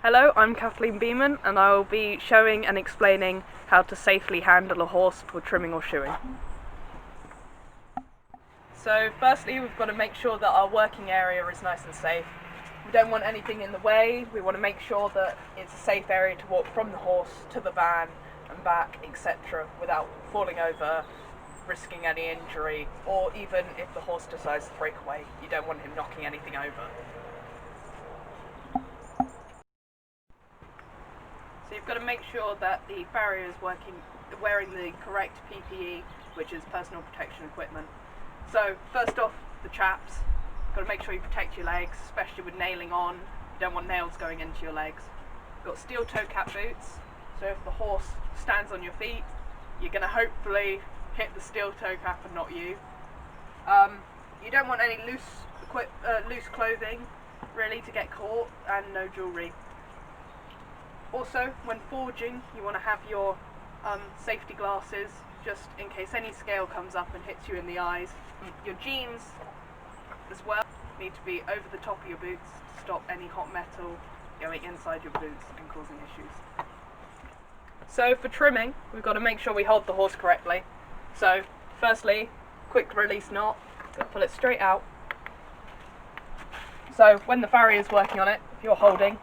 Hello, I'm Kathleen Beeman and I will be showing and explaining how to safely handle a horse for trimming or shoeing. So firstly, we've got to make sure that our working area is nice and safe. We don't want anything in the way. We want to make sure that it's a safe area to walk from the horse to the van and back, etc., without falling over, risking any injury, or even if the horse decides to break away, you don't want him knocking anything over. So you've got to make sure that the farrier is wearing the correct PPE, which is personal protection equipment. So first off, the chaps. Got to make sure you protect your legs, especially with nailing on. You don't want nails going into your legs. You've got steel toe cap boots. So if the horse stands on your feet, you're going to hopefully hit the steel toe cap and not you. You don't want any loose clothing really to get caught, and no jewellery. Also, when foraging, you want to have your safety glasses, just in case any scale comes up and hits you in the eyes. Your jeans, as well, need to be over the top of your boots to stop any hot metal going inside your boots and causing issues. So for trimming, we've got to make sure we hold the horse correctly. So, firstly, quick release knot, got to pull it straight out. So when the farrier is working on it, if you're holding,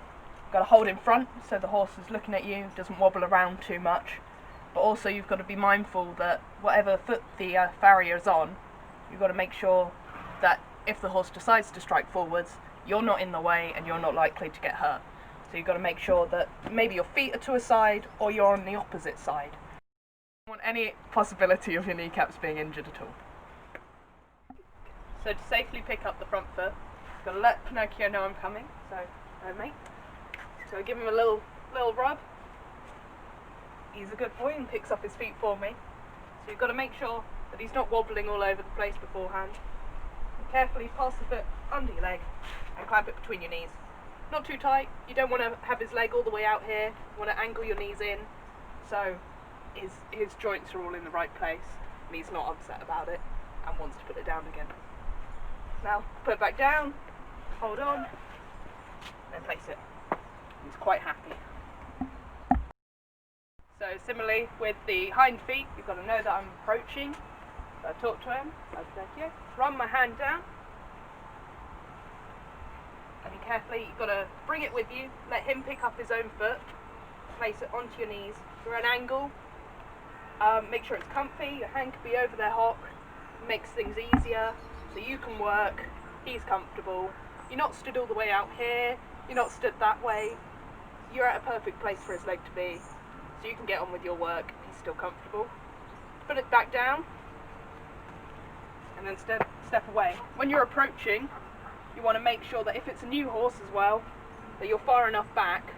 got to hold in front so the horse is looking at you, doesn't wobble around too much. But also you've got to be mindful that whatever foot the farrier is on, you've got to make sure that if the horse decides to strike forwards, you're not in the way and you're not likely to get hurt. So you've got to make sure that maybe your feet are to a side or you're on the opposite side. You don't want any possibility of your kneecaps being injured at all. So to safely pick up the front foot, you've got to let Pinocchio know I'm coming. So, mate. So I give him a little rub. He's a good boy and picks up his feet for me. So you've got to make sure that he's not wobbling all over the place beforehand. And carefully pass the foot under your leg and clamp it between your knees. Not too tight. You don't want to have his leg all the way out here. You want to angle your knees in so his joints are all in the right place and he's not upset about it and wants to put it down again. Now put it back down, hold on, then place it. He's quite happy. So similarly with the hind feet, you've got to know that I'm approaching. So I talk to him, run my hand down, and carefully you've got to bring it with you, let him pick up his own foot, place it onto your knees for an angle, make sure it's comfy, your hand can be over their hock, makes things easier, so you can work, he's comfortable, you're not stood all the way out here, you're not stood that way, you're at a perfect place for his leg to be, so you can get on with your work, he's still comfortable. Put it back down, and then step away. When you're approaching, you want to make sure that if it's a new horse as well, that you're far enough back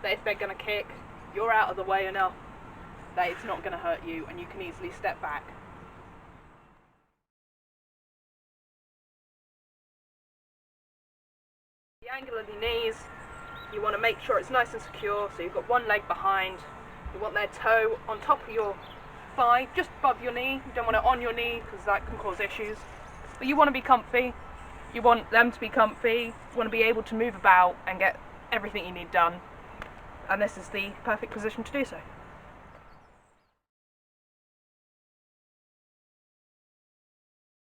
that if they're going to kick, you're out of the way enough that it's not going to hurt you and you can easily step back. The angle of your knees, you want to make sure it's nice and secure, so you've got one leg behind. You want their toe on top of your thigh, just above your knee. You don't want it on your knee because that can cause issues. But you want to be comfy. You want them to be comfy. You want to be able to move about and get everything you need done. And this is the perfect position to do so.